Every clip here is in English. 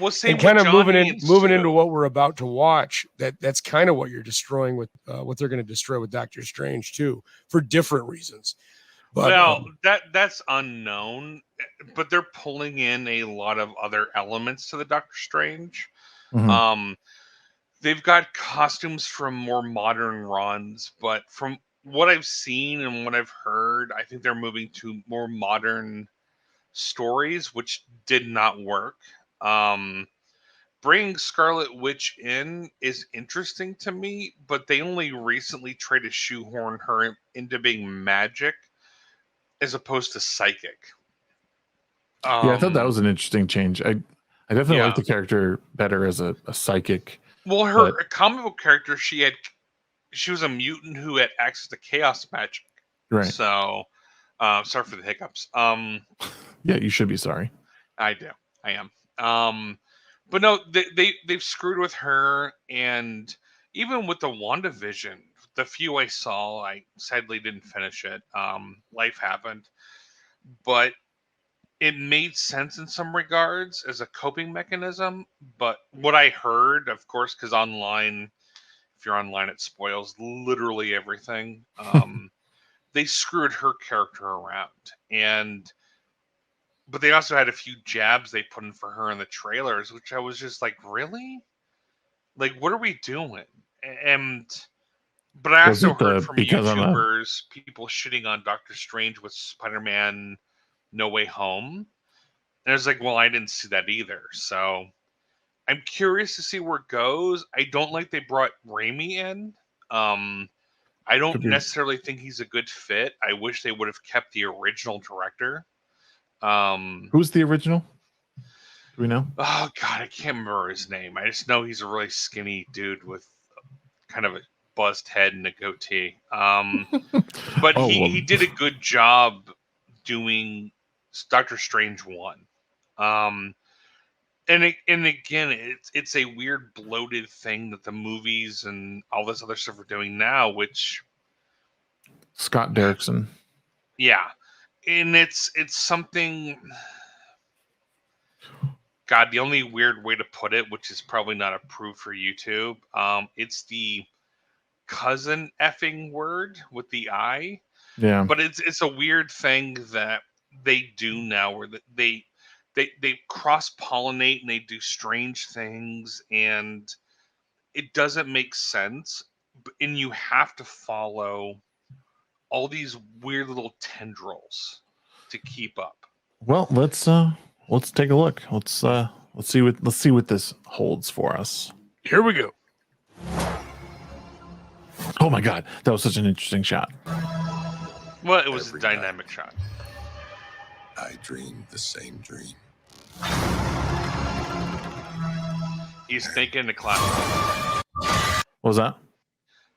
Well, and same kind with of John moving Haynes too. into what we're about to watch. That's kind of what you're destroying with what they're going to destroy with Doctor Strange too, for different reasons. But Well, that's unknown, but they're pulling in a lot of other elements to the Doctor Strange. Mhm. They've got costumes from more modern runs, but from what I've seen and what I've heard, I think they're moving to more modern stories, which did not work. Bringing Scarlet Witch in is interesting to me, but they only recently tried to shoehorn her into being magic as opposed to psychic. Yeah, I thought that was an interesting change. I definitely Yeah. like the character better as a psychic. Well, her But comic book character, she was a mutant who had access to chaos magic. right, So, sorry for the hiccups. yeah, you should be sorry. I do. I am. But no, they've screwed with her, and even with the WandaVision, the few I saw, I sadly didn't finish it. Life happened, but it made sense in some regards as a coping mechanism. But what I heard, of course, because online, if you're online, it spoils literally everything. They screwed her character around, but they also had a few jabs they put in for her in the trailers, which I was just like, really? Like, what are we doing? And but I Was also it heard the from because I'm a YouTubers, people shitting on Doctor Strange with Spider-Man No Way Home. And I was like, well, I didn't see that either. So I'm curious to see where it goes. I don't like they brought Raimi in. I don't could be necessarily think he's a good fit. I wish they would have kept the original director. who's the original? Do we know? Oh God, I can't remember his name. I just know he's a really skinny dude with kind of a buzzed head and a goatee. But Oh, he well, he did a good job doing Doctor Strange 1. And again, it's a weird bloated thing that the movies and all this other stuff are doing now, which Scott Derrickson. yeah, and it's something. God, the only weird way to put it, which is probably not approved for YouTube, it's the cousin effing word with the I. Yeah. But it's a weird thing that they do now, where they cross pollinate and they do strange things, and it doesn't make sense. And you have to follow all these weird little tendrils to keep up. Well, let's take a look. Let's see what this holds for us. here we go. Oh my god, that was such an interesting shot. Well, it was Every a dynamic shot. I dreamed the same dream. He's naked in the classroom. What was that?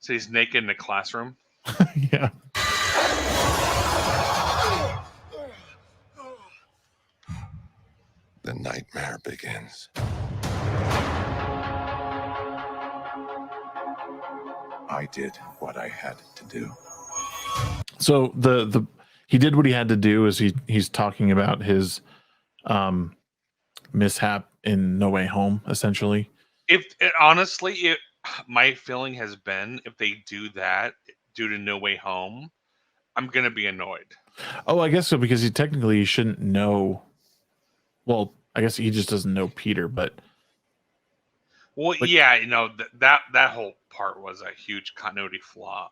So he's naked in the classroom. Yeah. The nightmare begins. I did what I had to do. So the he did what he had to do. Is he's talking about his mishap in No Way Home, essentially. Honestly, my feeling has been if they do that due to No Way Home, I'm gonna be annoyed. Oh, I guess so, because he technically shouldn't know. Well, I guess he just doesn't know Peter, but Well, yeah, that whole part was a huge continuity flaw.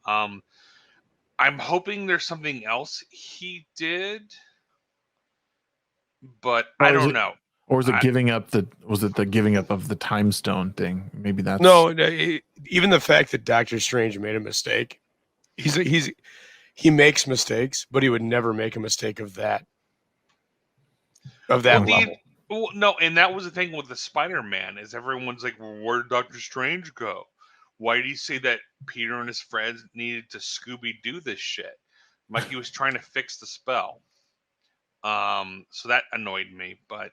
I'm hoping there's something else he did, but I don't know. Or was it giving up the giving up of the time stone thing? Maybe that's No, even the fact that Doctor Strange made a mistake, he makes mistakes, but he would never make a mistake of that level. Well, no, and that was the thing with the Spider-Man is everyone's like, well, where did Doctor Strange go? Why did he say that Peter and his friends needed to Scooby-Doo this shit? Like he was trying to fix the spell. So that annoyed me, but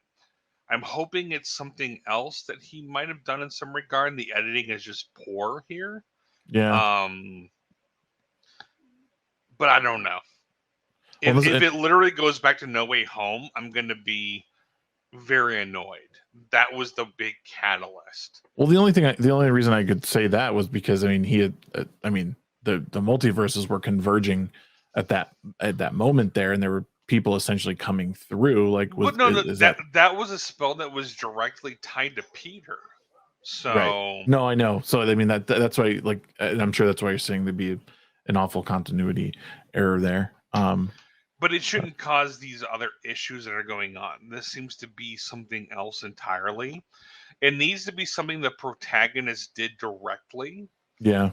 I'm hoping it's something else that he might have done in some regard. And the editing is just poor here. Yeah. But I don't know. If it literally goes back to No Way Home, I'm going to be very annoyed that was the big catalyst. Well, the only reason I could say that was because I mean he had, I mean the multiverses were converging at that moment there, and there were people essentially coming through. Like, But no, is that was a spell that was directly tied to Peter. So right? No, I know. So I mean that's why, like, and I'm sure that's why you're saying there'd be an awful continuity error there. but it shouldn't cause these other issues that are going on. This seems to be something else entirely. It needs to be something the protagonist did directly, Yeah.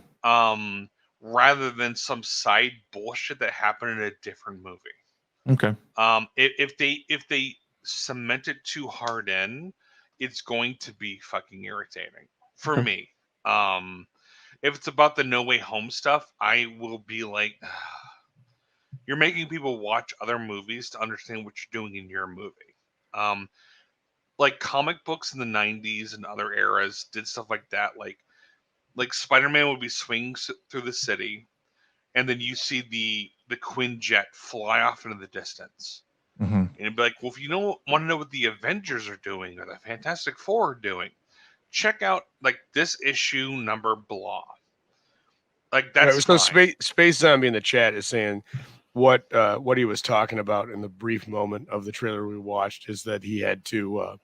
rather than some side bullshit that happened in a different movie. Okay. If they cement it too hard in, it's going to be fucking irritating for Okay. me. If it's about the No Way Home stuff, I will be like, you're making people watch other movies to understand what you're doing in your movie. Like comic books in the 90s and other eras did stuff like that. Like Spider-Man would be swinging through the city, and then you see the Quinjet fly off into the distance. Mm-hmm. And it'd be like, well, if you don't want to know what the Avengers are doing or the Fantastic Four are doing, check out like this issue number blah. Like that's So fine. Space Zombie in the chat is saying what he was talking about in the brief moment of the trailer we watched is that he had to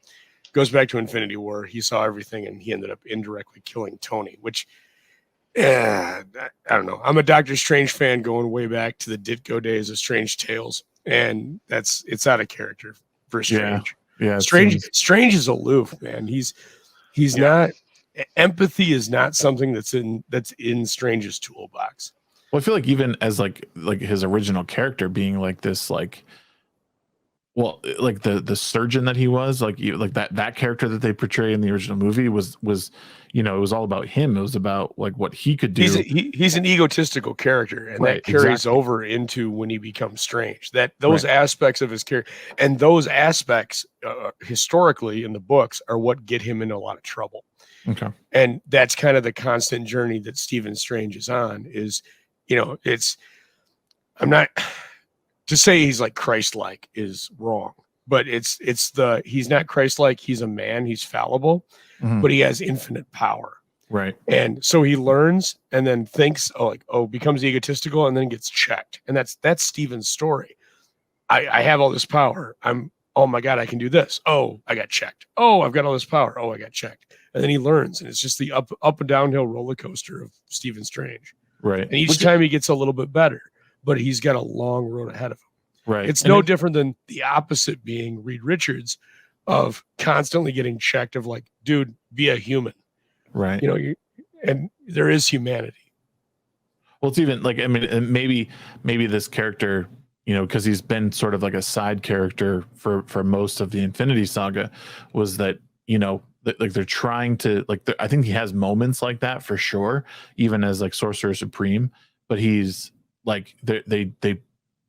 goes back to Infinity War. He saw everything and he ended up indirectly killing Tony, which I don't know. I'm a Doctor Strange fan going way back to the Ditko days of Strange Tales, and it's out of character for Strange. Yeah. Strange is aloof, man. He's not. Empathy is not something that's in Strange's toolbox. Well, I feel like even as like his original character being like this, like, well, like the surgeon that he was, like that character that they portray in the original movie was it was all about him. It was about like what he could do. He's an egotistical character, and Right, that carries exactly. over into when he becomes Strange. That those aspects of his character and those aspects historically in the books are what get him into a lot of trouble. Okay. And that's kind of the constant journey that Stephen Strange is on. I'm not to say he's like Christ-like is wrong, but he's not Christ-like. He's a man. He's fallible, but he has infinite power. Right. And so he learns and then thinks, becomes egotistical and then gets checked. And that's Stephen's story. I have all this power. Oh my God, I can do this. Oh, I got checked. Oh, I've got all this power. Oh, I got checked. And then he learns, and it's just the up and downhill roller coaster of Stephen Strange. Right. And each time he gets a little bit better, but he's got a long road ahead of him. Right. It's no different than the opposite being Reed Richards of constantly getting checked of like, dude, be a human. Right. And there is humanity. Well, it's even like, I mean, maybe this character, because he's been sort of like a side character for most of the Infinity Saga, was that, like they're trying to I think he has moments like that for sure, even as like Sorcerer Supreme, but he's like they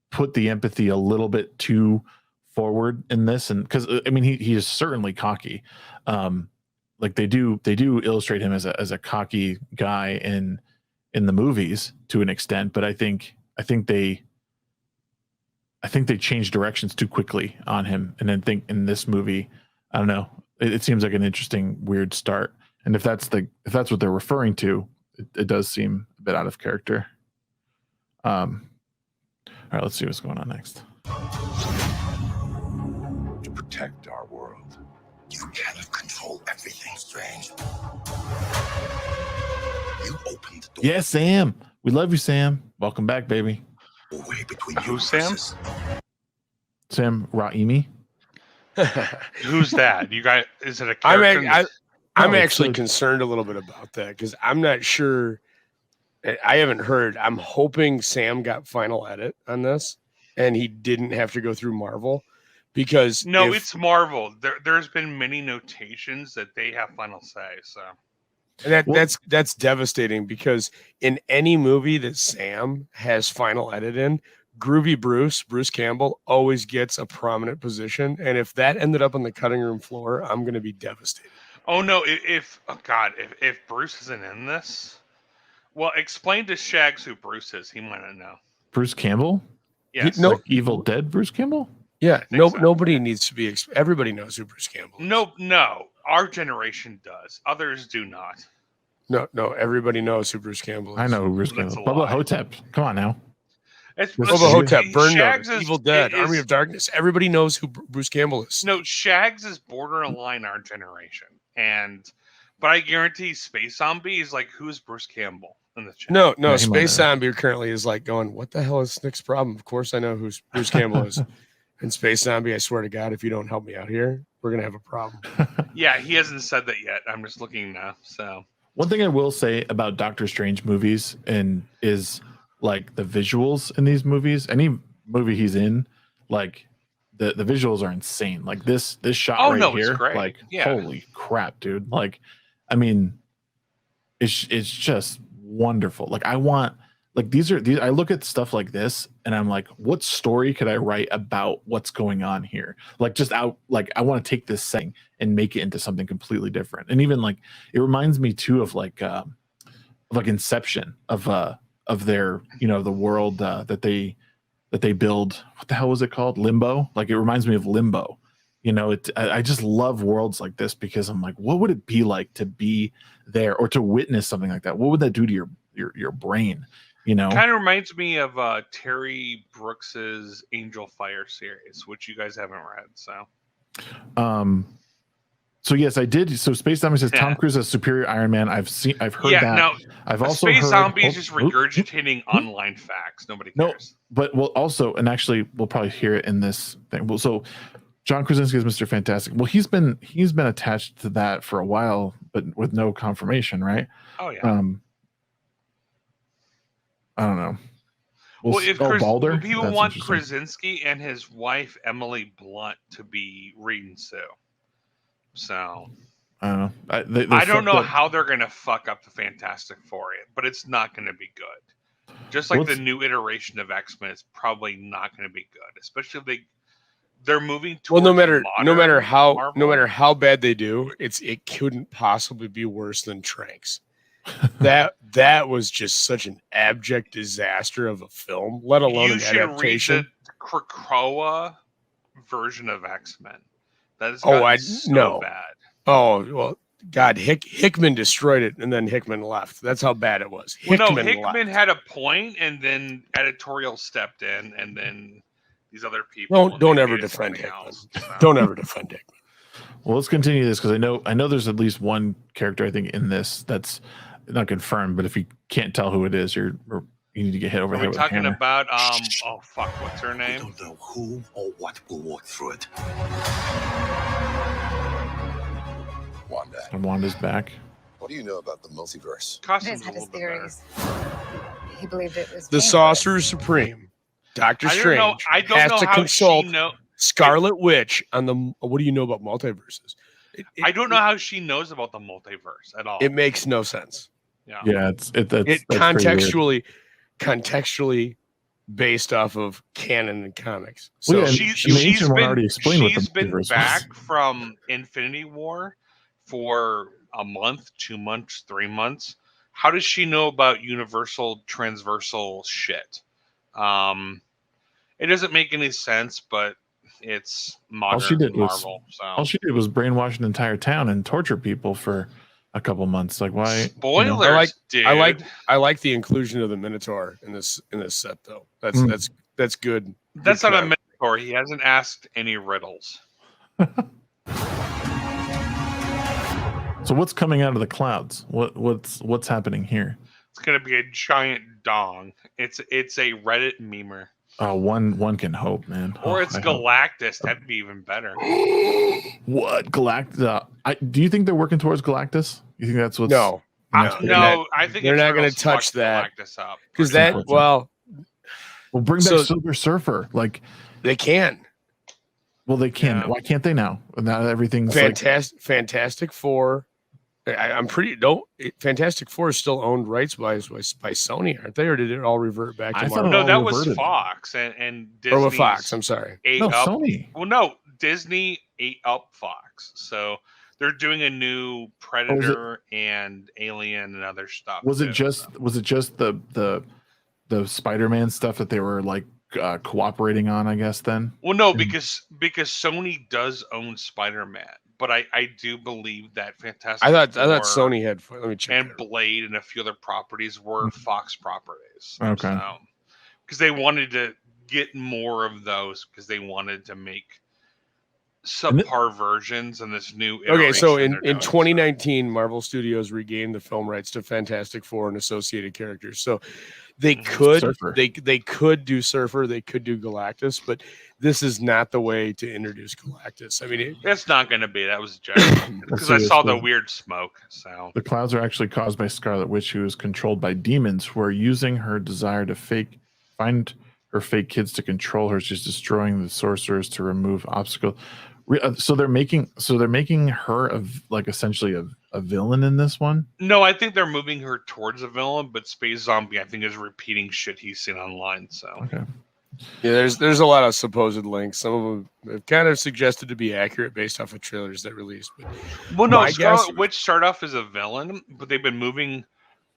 put the empathy a little bit too forward in this, and because I mean he is certainly cocky. Like they do illustrate him as a cocky guy in the movies to an extent, but I think they changed directions too quickly on him, and then think in this movie, I don't know. It seems like an interesting, weird start. And if that's what they're referring to, it does seem a bit out of character. All right, let's see what's going on next. To protect our world, you cannot control everything, Strange. You opened the door. Yeah, Sam. We love you, Sam. Welcome back, baby. Way between Who's Sam? Sam Raimi. Who's that? You guys? Is it a character? I'm actually concerned a little bit about that because I'm not sure. I haven't heard. I'm hoping Sam got final edit on this and he didn't have to go through Marvel because it's Marvel. There's been many notations that they have final say. So, and that's devastating because in any movie that Sam has final edit in, Groovy Bruce Campbell always gets a prominent position, and if that ended up on the cutting room floor, I'm going to be devastated. Oh no! If Bruce isn't in this, well, explain to Shags who Bruce is. He might not know. Bruce Campbell. Yes. Like Evil Dead Bruce Campbell. Yeah, Think so. nobody needs to be. Everybody knows who Bruce Campbell is. No. Our generation does. Others do not. No. Everybody knows who Bruce Campbell is. I know who Bruce That's Campbell. a Bubba lie. Hotep. Come on now. It's Bubba Hotep, Burn Shags Notice, is, Evil Dead, is- Army of Darkness. Everybody knows who Bruce Campbell is. No, Shags is borderline our generation, but I guarantee Space Zombie is like, who's Bruce Campbell in the chat? No. Yeah, he might Space have. Zombie currently is like going, what the hell is Nick's problem? Of course I know who Bruce Campbell is. And Space Zombie, I swear to God, if you don't help me out here, we're gonna have a problem. Yeah, he hasn't said that yet. I'm just looking now. So One thing I will say about Doctor Strange movies is like the visuals in these movies. Any movie he's in, like the visuals are insane. Like this shot Oh, right no, it's here, great. like Yeah. holy crap, dude. Like, I mean, it's just wonderful. Like I want these I look at stuff like this and I'm like, what story could I write about what's going on here? Like I want to take this setting and make it into something completely different. And even like it reminds me too of like Inception of their, the world that they build. What the hell was it called? Limbo. Like it reminds me of Limbo. I just love worlds like this because I'm like, what would it be like to be there or to witness something like that? What would that do to your brain? kind of reminds me of Terry Brooks's Angel Fire series, which you guys haven't read. So yes, I did. So Space Zombie says Yeah. Tom Cruise as superior Iron Man. I've heard that. No, I've also Space heard Zombie is just oh, oh, regurgitating online facts. Nobody No. cares. But we'll also, and actually we'll probably hear it in this thing. Well, so John Krasinski is Mr. Fantastic. Well, he's been attached to that for a while, but with no confirmation, right? Oh yeah. I don't know. Well, if Balder. people That's want interesting. Krasinski and his wife Emily Blunt to be Reed and Sue, so I don't know. They I don't fucked know up- how they're gonna fuck up the Fantastic Four, but it's not gonna be good. Just like the new iteration of X-Men, it's probably not gonna be good, especially if they're moving towards Well, no matter Marvel. how bad they do, it couldn't possibly be worse than Tranks. That was just such an abject disaster of a film, let alone You an should adaptation. read the Krakoa version of X-Men. That is no. bad. Oh well, God, Hickman destroyed it, and then Hickman left. That's how bad it was. Hickman left. had a point, and then editorial stepped in, and then these other people. Don't they ever made it defend something Hickman. else, so. Don't ever defend Hickman. Well, let's continue this because I know there's at least one character I think in this that's not confirmed, but if you can't tell who it is, you need to get hit over Are the head we with a talking hammer. about oh fuck, what's her We name? don't know who or what will walk through it. Wanda, And Wanda's back. what do you know about the multiverse? Costume's Chris a had little his bit better. theories. He believed it was The dangerous. Sorcerer Supreme, Doctor Strange, I don't has know to how consult she know. Scarlet Witch on the. What do you know about multiverses? I don't know how she knows about the multiverse at all. It makes no sense. Yeah. Yeah, that's pretty weird. contextually based off of canon and comics. Well, So yeah, and she's the ancient one already explained what the she's been multiverse was. back from Infinity War for a month, 2 months, 3 months. How does she know about universal transversal shit? It doesn't make any sense, but it's modern she did was- Marvel. All she did was brainwash an entire town and torture people for a couple months. Like why? Spoilers, dude. I like the inclusion of the Minotaur in this set though. That's good. That's good not a crap. Minotaur. He hasn't asked any riddles. So what's coming out of the clouds? What's happening here? It's gonna be a giant dong. It's a Reddit memer. Oh, one can hope, man. Or Oh, it's I hope. Galactus. That'd be even better. What Galactus? Do you think they're working towards Galactus? You think that's what's No, No, I think they're not going to touch that. Galactus up. because That's that well Well, bring back So- Silver Surfer. Like, they can. well, they can. Yeah. Why can't they now? Now everything's like, Fantastic Four. I'm pretty Fantastic Four is still owned rights by Sony, aren't they? Or did it all revert back to I thought Marvel? it No, all that was reverted. Fox and Disney. Or with Fox. I'm sorry. ate no up. Sony. Well, no, Disney ate up Fox, so they're doing a new Predator and Alien and other stuff. Was it too, just so. the Spider-Man stuff that they were like cooperating on, I guess. Then, Well, no, And- because Sony does own Spider-Man, but I do believe that I Fantastic thought Four Sony had. Let me check. and that. Blade and a few other properties were Fox properties. Okay. So, because they wanted to get more of those, because they wanted to make And thi- subpar versions in this new iteration. Okay, so they're in doing, 2019, Marvel Studios regained the film rights to Fantastic Four and associated characters. So they could Surfer. they could do Surfer, they could do Galactus, but this is not the way to introduce Galactus. I mean, it's not going to be. That was a joke. Because I see, saw this the was- weird smoke. So The clouds are actually caused by Scarlet Witch, who is controlled by demons who are using her desire to find her fake kids to control her. She's destroying the sorcerers to remove obstacles. So they're making her like essentially a villain in this one. no, I think they're moving her towards a villain, but Space Zombie, I think, is repeating shit he's seen online. So Okay. yeah, there's a lot of supposed links. Some of them have kind of suggested to be accurate based off of trailers that released. But well, no, my Scarlet guess- Witch started off as a villain, but they've been moving,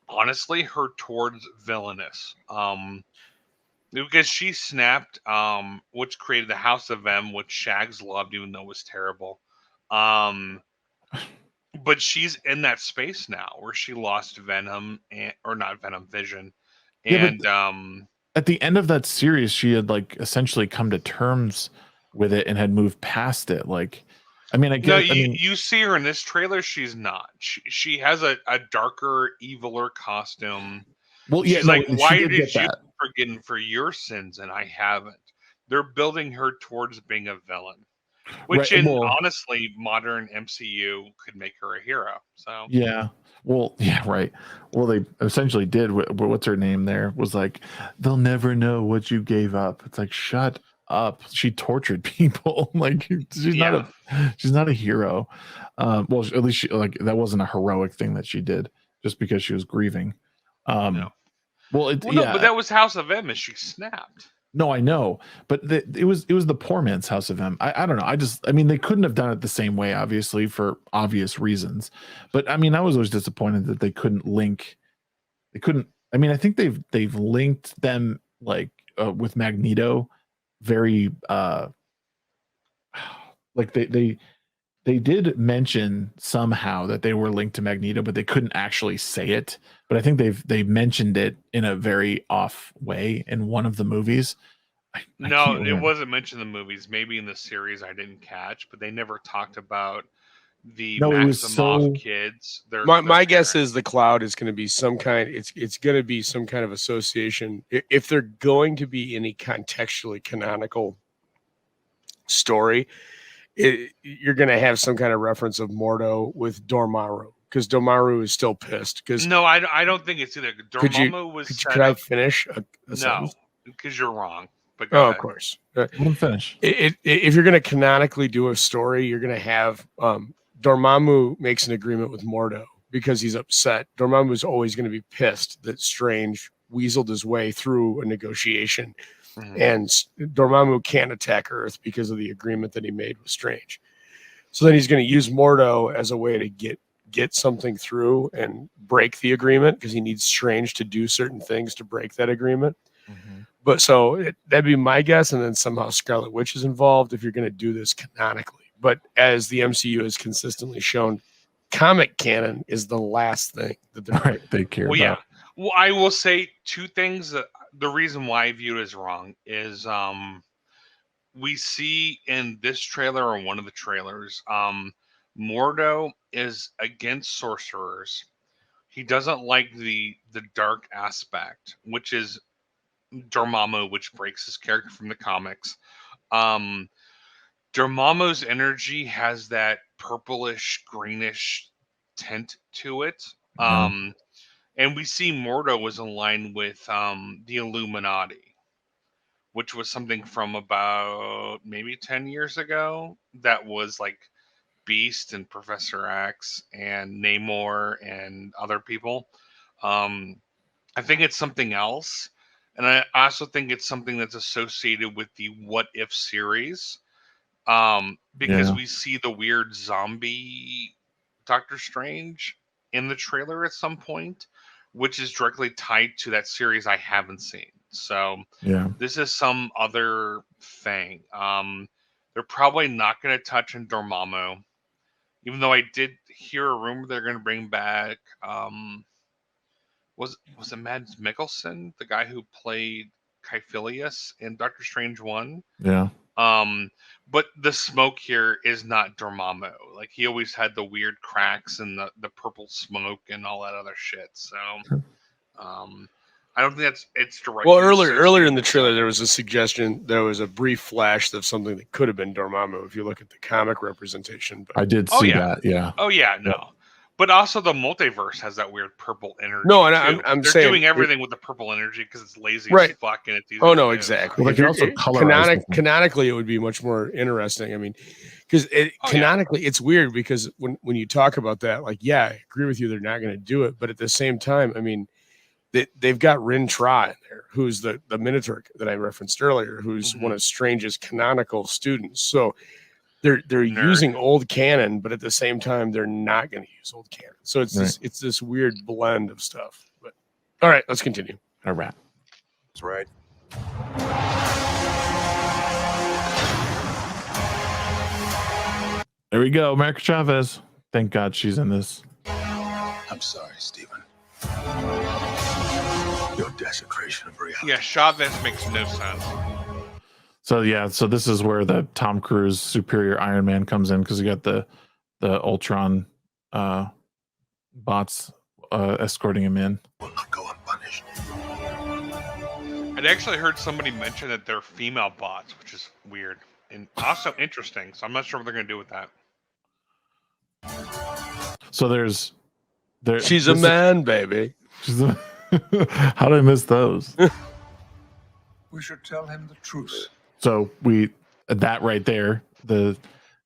honestly, her towards villainous. Because she snapped, which created the House of M, which Shags loved, even though it was terrible. But she's in that space now where she lost Venom, or not Venom, Vision, Yeah, and but at the end of that series, she had like essentially come to terms with it and had moved past it. Like, I mean, I no, guess, you see her in this trailer. She's not. She has a darker, eviler costume. well, yeah, She's no, like, she why did did get you that. forgiven for your sins and I haven't? They're building her towards being a villain, which Right, in well- honestly modern MCU could make her a hero. So Yeah. Well, yeah, right. Well, they essentially did. What's her name there was like, they'll never know what you gave up. It's like, shut up. She tortured people. Like, she's not a hero. Well, at least she, like, that wasn't a heroic thing that she did just because she was grieving. No. Well, no, but that was House of M, and she snapped. No, I know, but it was the poor man's House of M. I don't know. I mean, they couldn't have done it the same way, obviously, for obvious reasons. But I mean, I was always disappointed that they couldn't link. They couldn't. I mean, I think they've linked them like with Magneto, very like they did mention somehow that they were linked to Magneto, but they couldn't actually say it. But I think they mentioned it in a very off way in one of the movies. I No, can't it remember. wasn't mentioned in the movies. Maybe in the series I didn't catch, but they never talked about the No, it was Maximoff so- kids. my guess parents. is the cloud is going to be some kind. It's going to be some kind of association. If they're going to be any contextually canonical story, you're going to have some kind of reference of Mordo with Dormammu, because Dormammu is still pissed. Because No, I don't think it's either. Dormammu was set could I up. finish a No, sentence? because you're wrong. But go Oh, ahead. of course. Let him finish. If you're going to canonically do a story, you're going to have Dormammu makes an agreement with Mordo because he's upset. Dormammu is always going to be pissed that Strange weaseled his way through a negotiation, Mhm. and Dormammu can't attack Earth because of the agreement that he made with Strange. So then he's going to use Mordo as a way to get something through and break the agreement, because he needs Strange to do certain things to break that agreement. But so that'd be my guess, and then somehow Scarlet Witch is involved if you're going to do this canonically. But as the MCU has consistently shown, comic canon is the last thing that they're Right, they care Well, about. yeah. Well, I will say two things. That the reason why I view it as wrong is we see in this trailer, or one of the trailers, Mordo is against sorcerers. He doesn't like the dark aspect, which is Dormammu, which breaks his character from the comics. Dormammu's energy has that purplish, greenish tint to it. Yeah. And we see Mordo was aligned with the Illuminati, which was something from about maybe 10 years ago. That was like Beast and Professor X and Namor and other people. I think it's something else. And I also think it's something that's associated with the What If series. Because Yeah. we see the weird zombie Doctor Strange in the trailer at some point, which is directly tied to that series I haven't seen. So Yeah. this is some other thing. They're probably not going to touch on Dormammu, even though I did hear a rumor they're going to bring back. Was it Mads Mikkelsen, the guy who played Caecilius in Doctor Strange 1? Yeah. But the smoke here is not Dormammu. Like, he always had the weird cracks and the purple smoke and all that other shit. So, I don't think it's directly. Well, earlier in the associated, trailer, so- there was a suggestion. There was a brief flash of something that could have been Dormammu if you look at the comic representation. But I did Oh, see yeah. that. Yeah. Oh yeah, no. Yep. But also the multiverse has that weird purple energy. No, and too. I'm They're saying doing everything with the purple energy because it's lazy Right. as fuck and it's easy. Oh to no, do. exactly. Well, they If can you're- also colorize them. canonically, it would be much more interesting. I mean, because Oh, yeah. canonically, it's weird because when you talk about that, like, yeah, I agree with you, they're not going to do it, but at the same time, I mean, they've got Rin Tra in there, who's the Minotaur that I referenced earlier, who's one of Strange's canonical students. So they're Nerd. using old canon, but at the same time, they're not going to use old canon. So it's Right. this weird blend of stuff. But all right, let's continue. A wrap. That's right. There we go. America Chavez. Thank God she's in this. I'm sorry, Stephen. Your desecration of reality. Yeah, Chavez makes no sense. So yeah, so this is where the Tom Cruise superior Iron Man comes in because you got the Ultron bots escorting him in. Will not go unpunished. I'd actually heard somebody mention that they're female bots, which is weird and also interesting. So I'm not sure what they're going to do with that. So there's She's a man, baby. How did I miss those? We should tell him the truth. So that right there, the That's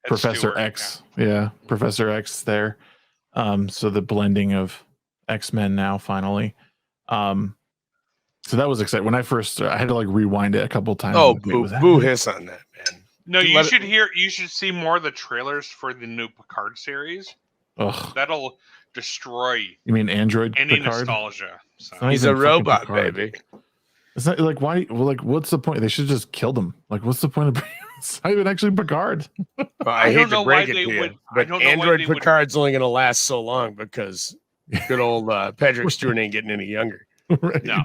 Professor Stewart, X, yeah, Professor X there. So the blending of X-Men now finally. So that was exciting. When I first, I had to like rewind it a couple times. Oh, Like, wait, was that boo him? hiss on that, man. No, you Let it- should you should see more of the trailers for the new Picard series. Ugh, That'll destroy you mean Android any Picard? nostalgia. So. Not He's even a fucking robot, Picard. baby. It's not like why? Well, like what's the point? They should just killed him. Like what's the point of? It's not even actually Picard. Well, I I don't hate know to break why it they to you, would- I but don't know why Android they would- Picard's only going to last so long because good old Patrick Stewart ain't getting any younger. Right? No.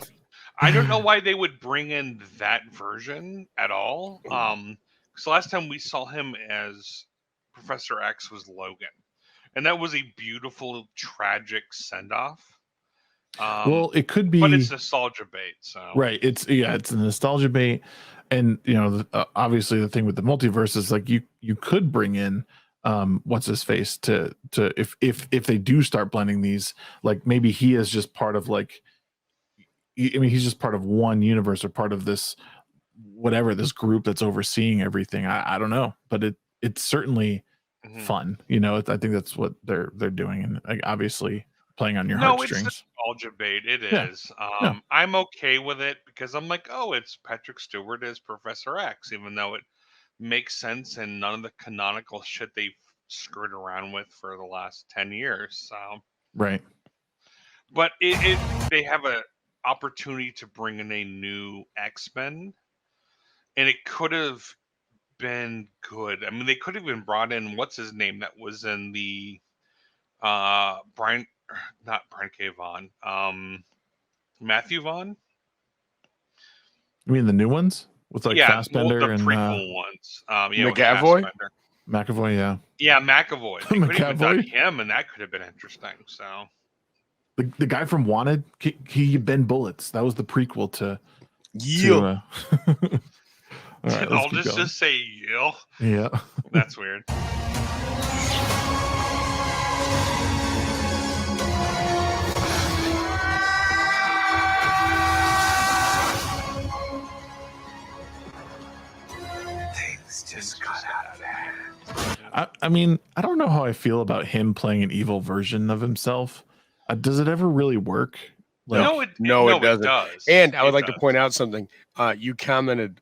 I don't know why they would bring in that version at all. Because last time we saw him as Professor X was Logan, and that was a beautiful, tragic send off. Well, it could be. but it's nostalgia bait. So Right. It's a nostalgia bait, and obviously the thing with the multiverse is like you could bring in what's his face to if they do start blending these, like maybe he is just part of like, I mean he's just part of one universe or part of this whatever this group that's overseeing everything. I don't know, but it's certainly Mhm. fun. I think that's what they're doing, and like, obviously playing on your No, it's heartstrings. nostalgia bait. It Yeah. is. Yeah. I'm okay with it because I'm like, oh, it's Patrick Stewart as Professor X, even though it makes sense and none of the canonical shit they've screwed around with for the last 10 years. So, Right. but they have a opportunity to bring in a new X-Men, and it could have been good. I mean, they could have even brought in what's his name that was in the not Brian K. Vaughan, Matthew Vaughn. You mean the new ones with like Fassbender the and prequel ones. Yeah, with McAvoy? Fassbender. McAvoy? Yeah. Yeah, McAvoy. They could have even done McAvoy? him, and that could have been interesting. So The guy from Wanted, he Ben Bullets. That was the prequel to. Yeah. All right, I'll let's keep going. just say, yeah, Yeah. that's weird. Things just got out of hand. I mean, I don't know how I feel about him playing an evil version of himself. Does it ever really work? Like, No, it doesn't. does. And I would It like to does. point out something. You commented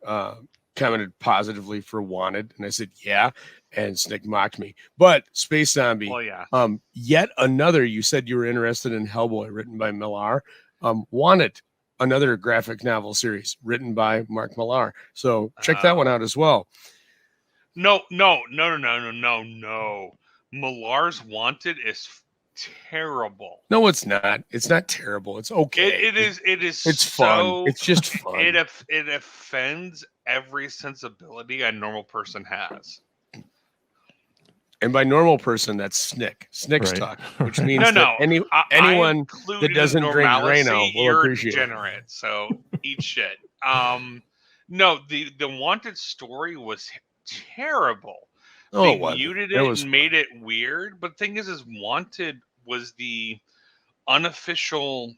positively for Wanted, and I said, yeah. and Snick mocked me. But Space Zombie, Well, yeah. Yet another. You said you were interested in Hellboy, written by Millar. Wanted, another graphic novel series written by Mark Millar. So check that one out as well. No. Millar's Wanted is terrible. No, it's not. It's not terrible. It's okay. It is. It's fun. It's just fun. It offends every sensibility a normal person has. And by normal person, that's Snick. Snick's Right. talk, which means anyone that doesn't drink Drano will appreciate degenerate, it. So eat shit. No, the Wanted story was terrible. They muted it and made it weird. But the thing is Wanted was the unofficial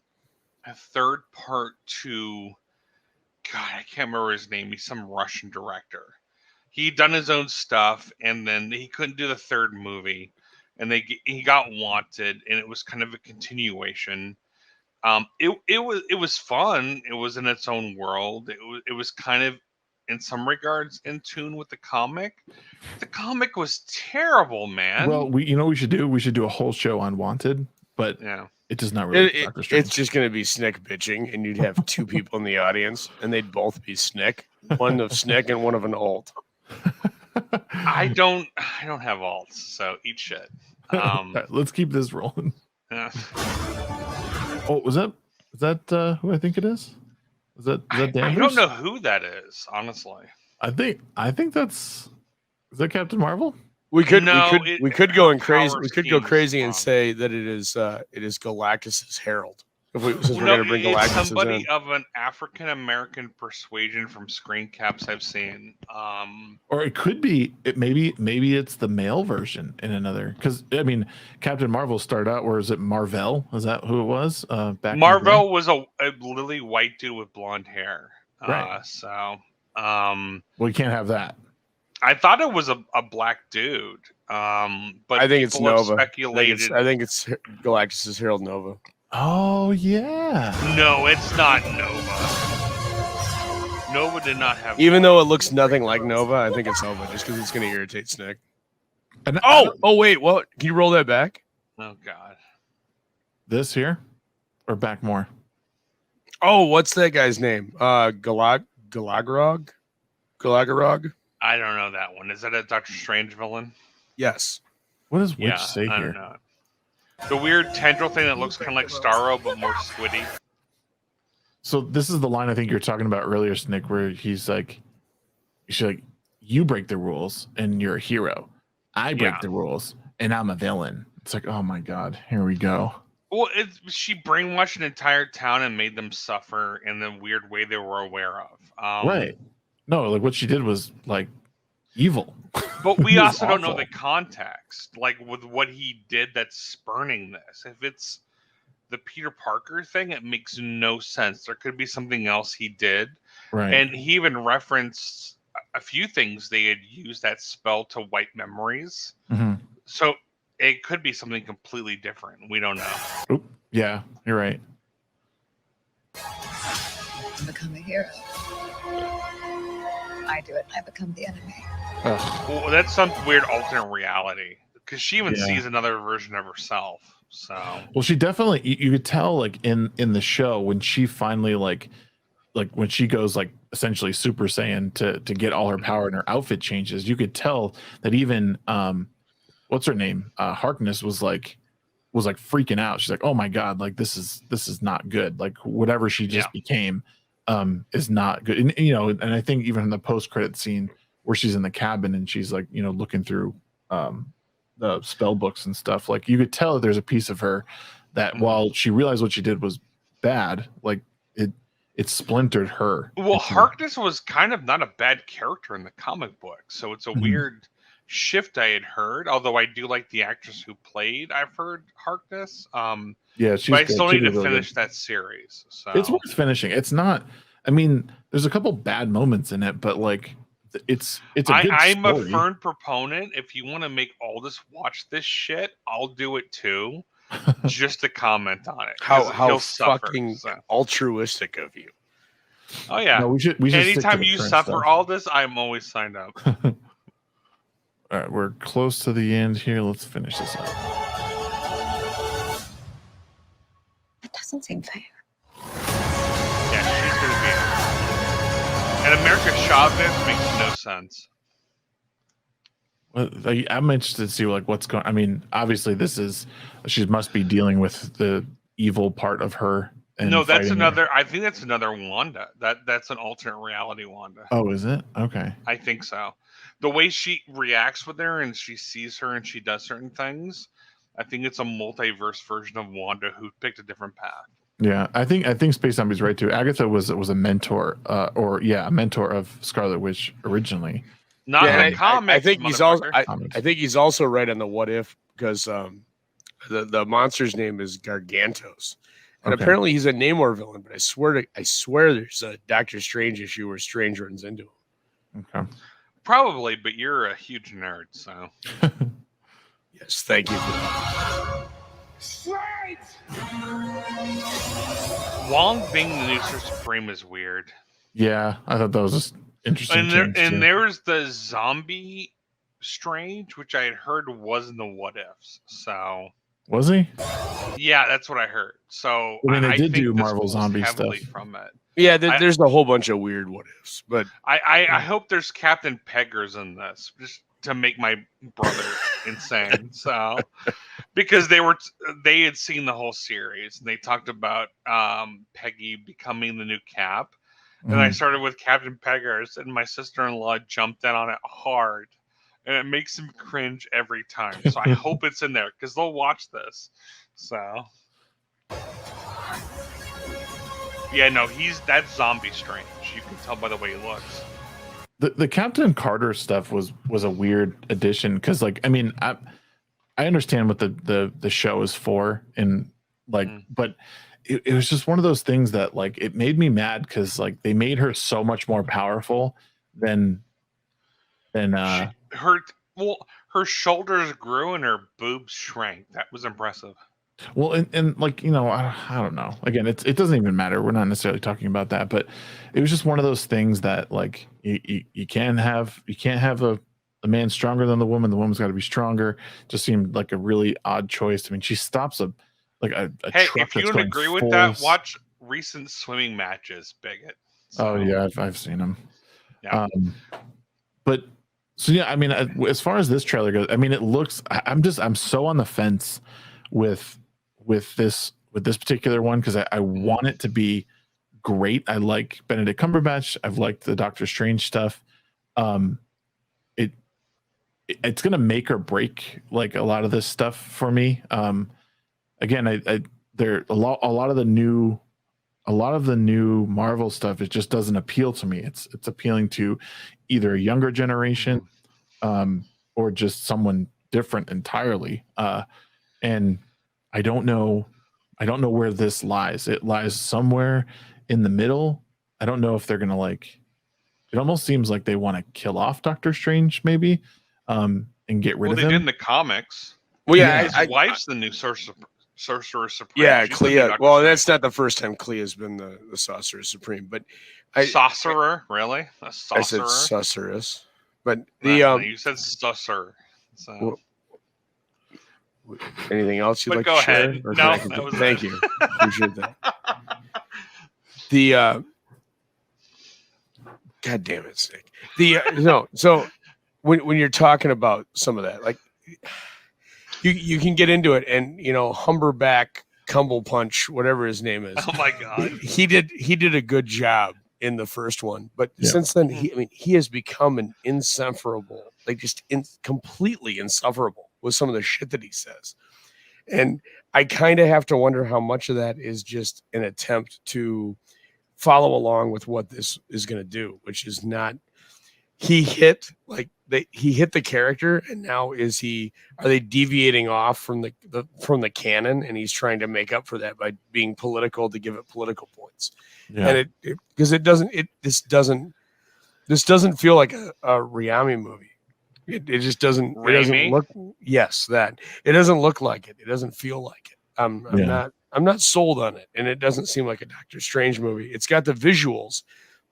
third part to, God, I can't remember his name. He's some Russian director. He'd done his own stuff, and then he couldn't do the third movie, and he got Wanted, and it was kind of a continuation. It was fun. It was in its own world. It was kind of, in some regards, in tune with the comic. The comic was terrible, man. Well, we should do? We should do a whole show on Wanted, but yeah, it does not really. It's just going to be Snick bitching, and you'd have two people in the audience, and they'd both be Snick, one of Snick and one of an alt. I don't have alts, so eat shit. Right, let's keep this rolling. Yeah. Oh, is that who I think it is? Is that Danvers? I don't know who that is, honestly. I think is that Captain Marvel? We could go crazy. We could go Scheme crazy and wrong. say that it is Galactus's Herald. Since we're going to bring it's Galactus somebody in. of an African American persuasion from screen caps I've seen. Or it could be maybe it's the male version in another, because I mean Captain Marvel started out, or is it Marvel? Is that who it was? Back Marvel was a lily white dude with blonde hair. Right. Well, you can't have that. I thought it was a black dude. But I think it's Nova. Speculated. I think it's Galactus's Herald Nova. Oh yeah. No, it's not Nova. Nova did not have. Even though it looks nothing like Nova, I think it's Nova, just because it's going to irritate Snick. And Wait, what? Can you roll that back? Oh God. This here, or back more? Oh, what's that guy's name? Galagarog. I don't know that one. Is that a Doctor Strange villain? Yes. What does Witch say I here? don't know. The weird tendril thing that looks kind of like Starro, but more squiddy. So this is the line I think you're talking about earlier, Snick, where she's like, you break the rules and you're a hero. I break the rules and I'm a villain. It's like, oh my God, here we go. Well, she brainwashed an entire town and made them suffer in the weird way they were aware of. Right. No, like what she did was like evil. But we It was also don't know awful. the context, like with what he did that's spurning this. If it's the Peter Parker thing, it makes no sense. There could be something else he did. Right. And he even referenced a few things they had used that spell to wipe memories. Mm-hmm. So it could be something completely different. We don't know. Oop. Yeah, you're right. Become a hero. I do it. I become the enemy. Ugh. Well, that's some weird alternate reality because she even Yeah. sees another version of herself. So Well, she definitely you could tell like in the show when she finally like when she goes like essentially Super Saiyan to get all her power and her outfit changes, you could tell that even what's her name? Harkness was like freaking out. She's like, oh my God, like this is not good. Like whatever she just became is not good. And and I think even in the post-credit scene where she's in the cabin and she's like, looking through the spell books and stuff, like you could tell that there's a piece of her that while she realized what she did was bad, like it splintered her. well, Harkness was kind of not a bad character in the comic book, so it's a weird shift I had heard. Although I do like the actress who played, I've heard Harkness. Yeah, she's but I good. still She need to did really finish good. that series. So It's worth finishing. It's not. I mean, there's a couple bad moments in it, but like it's a good I'm a story. firm proponent. If you want to make Aldous watch this shit, I'll do it too, just to comment on it. 'cause How he'll suffer, fucking so. altruistic of you. Oh yeah. No, we should stick to Anytime the you current suffer stuff. all this, I'm always signed up. All right, we're close to the end here. Let's finish this up. That doesn't seem fair. Yeah, she's gonna be. And America Chavez makes no sense. Well, I'm interested to see like what's going. I mean, obviously, she must be dealing with the evil part of her. And No, that's fighting another. her. I think that's another Wanda. That's an alternate reality Wanda. Oh, is it? Okay. I think so. The way she reacts with her and she sees her and she does certain things, I think it's a multiverse version of Wanda who picked a different path. Yeah, I think Space Zombie's right too. Agatha was a mentor, a mentor of Scarlet Witch originally. Not in the comics. I think he's also. I think he's also right on the what if because the monster's name is Gargantos, and apparently he's a Namor villain. But I swear there's a Doctor Strange issue where Strange runs into him. Okay. Probably, but you're a huge nerd, so. Yes, thank you for that. Wong being the new Sorcerer Supreme is weird. Yeah, I thought that was just interesting. And there's the zombie Strange, which I had heard was in the what ifs. So was he? Yeah, that's what I heard. So I mean, they did think do this Marvel pulls zombie heavily stuff from it. Yeah, there's a whole bunch of weird what ifs, but I hope there's Captain Peggers in this just to make my brother insane. So because they had seen the whole series and they talked about Peggy becoming the new Cap. And I started with Captain Peggers, and my sister-in-law jumped in on it hard, and it makes him cringe every time. So I hope it's in there because they'll watch this. So yeah, no, that's zombie Strange. You can tell by the way he looks. The Captain Carter stuff was a weird addition because, like, I mean, I understand what the show is for, and like, but. It was just one of those things that like it made me mad because like they made her so much more powerful than her shoulders grew and her boobs shrank. That was impressive. Well, and like, you know, I don't know. Again, it doesn't even matter. We're not necessarily talking about that, but it was just one of those things that like you can't have a man stronger than the woman. The woman's got to be stronger. Just seemed like a really odd choice. I mean, she stops a hey, truck if you don't agree with that, watch recent swimming matches, bigot. So. Oh yeah, I've seen them. Yeah. But so yeah, I mean, as far as this trailer goes, I mean, it looks. I'm so on the fence with this particular one because I want it to be great. I like Benedict Cumberbatch. I've liked the Doctor Strange stuff. It's gonna make or break like a lot of this stuff for me. Again, there a lot of the new Marvel stuff. It just doesn't appeal to me. It's appealing to either a younger generation, or just someone different entirely. And I don't know where this lies. It lies somewhere in the middle. I don't know if they're gonna like. It almost seems like they want to kill off Doctor Strange, maybe, and get rid of him. Well, they did in the comics. Well, yeah, his wife's the new Sorcerer Supreme. Yeah, Clea. Well, that's not the first time Clea's been the Sorcerer Supreme, but Sorcerer, really? A sorcerer? I said sorceress, but you said sorcerer. So. Anything else you'd like go to share? ahead. No, thank you. Appreciate that. God damn it, Stick. So when you're talking about some of that, like. You can get into it, and Humberback, Cumble Punch, whatever his name is. Oh my god, he did a good job in the first one, but since then he has become an insufferable, like just completely insufferable with some of the shit that he says, and I kind of have to wonder how much of that is just an attempt to follow along with what this is going to do, which is not. He hit the character, and now are they deviating off from the canon, and he's trying to make up for that by being political to give it political points. Yeah. And this doesn't feel like a Raimi movie. It just doesn't. It doesn't look. Yes, that it doesn't look like it. It doesn't feel like it. I'm not sold on it, and it doesn't seem like a Doctor Strange movie. It's got the visuals,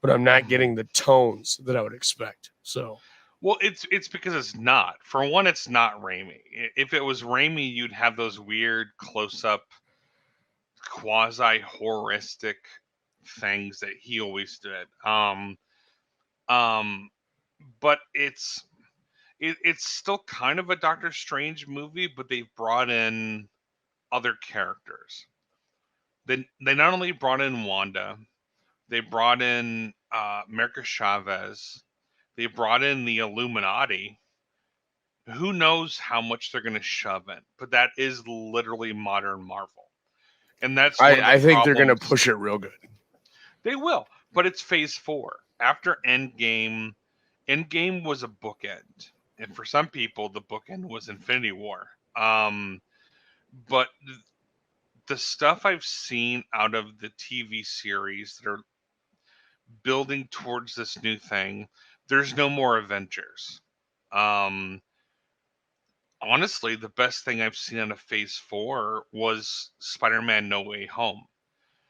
but I'm not getting the tones that I would expect. So, Well, it's because it's not. For one, it's not Raimi. If it was Raimi, you'd have those weird close-up, quasi-horroristic things that he always did. Um, but it's still kind of a Doctor Strange movie, but they've brought in other characters. They not only brought in Wanda, they brought in America Chavez, they brought in the Illuminati. Who knows how much they're going to shove in? But that is literally modern Marvel, and that's one of the I think they're going to problems. push it real good. They will, but it's Phase 4 after Endgame. Endgame was a bookend, and for some people, the bookend was Infinity War. But the stuff I've seen out of the TV series that are building towards this new thing, there's no more Avengers. Um, Honestly, the best thing I've seen out of Phase 4 was Spider-Man No Way Home.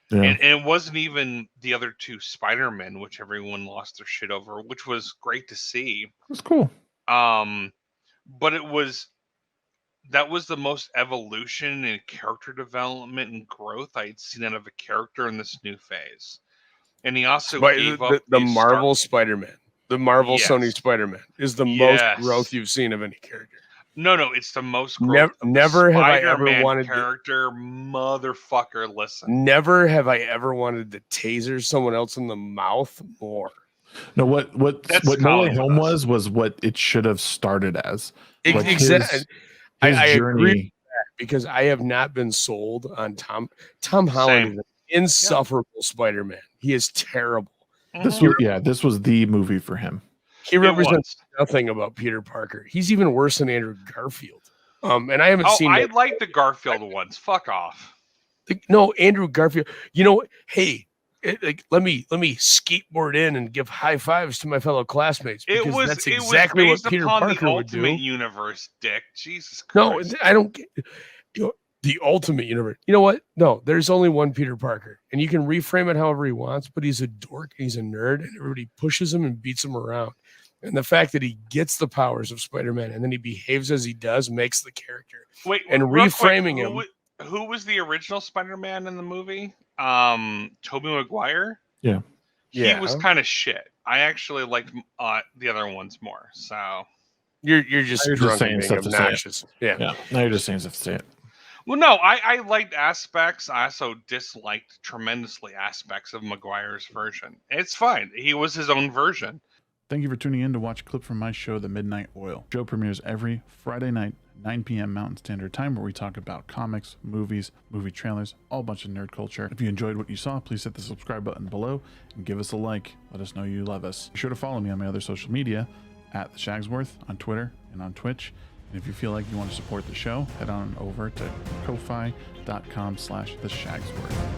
Yeah. And it wasn't even the other two Spider-Men, which everyone lost their shit over, which was great to see. That's cool. But that was the most evolution and character development and growth I had seen out of a character in this new phase. And he also gave up the Marvel Spider-Man, the Marvel Sony Yes. Spider-Man is the Yes. most growth you've seen of any character. No, it's the most growth. Never have I ever Spider-Man wanted character, motherfucker. Listen, Never have I ever wanted to taser someone else in the mouth more. No, what That's No common Way with Home us. was what it should have started as. Like Exactly. his I agree journey. with that because I have not been sold on Tom Holland. Same. Is an insufferable Spider-Man. He is terrible. This was the movie for him. He represents nothing about Peter Parker. He's even worse than Andrew Garfield. And I haven't seen. I like the Garfield ones. Fuck off. No, Andrew Garfield. You know, hey, let me skateboard in and give high fives to my fellow classmates because that's exactly what Peter Parker would do. Ultimate Universe, Dick. Jesus Christ. No, I don't get the Ultimate Universe. You know what? No, there's only one Peter Parker, and you can reframe it however he wants. But he's a dork. He's a nerd, and everybody pushes him and beats him around. And the fact that he gets the powers of Spider-Man and then he behaves as he does makes the character. Wait, and reframing him. Who was the original Spider-Man in the movie? Tobey Maguire? Yeah. He was kind of shit. I actually liked the other ones more. So you're just drunk and being obnoxious. Yeah. Now you're just saying stuff to say it. Well, no, I liked aspects. I also disliked tremendously aspects of Maguire's version. It's fine. He was his own version. Thank you for tuning in to watch a clip from my show, The Midnight Oil. The show premieres every Friday night, 9 p.m. Mountain Standard Time, where we talk about comics, movies, movie trailers, all a bunch of nerd culture. If you enjoyed what you saw, please hit the subscribe button below and give us a like. Let us know you love us. Be sure to follow me on my other social media at the Shagsworth on Twitter and on Twitch. And if you feel like you want to support the show, head on over to ko-fi.com/theshagsworth.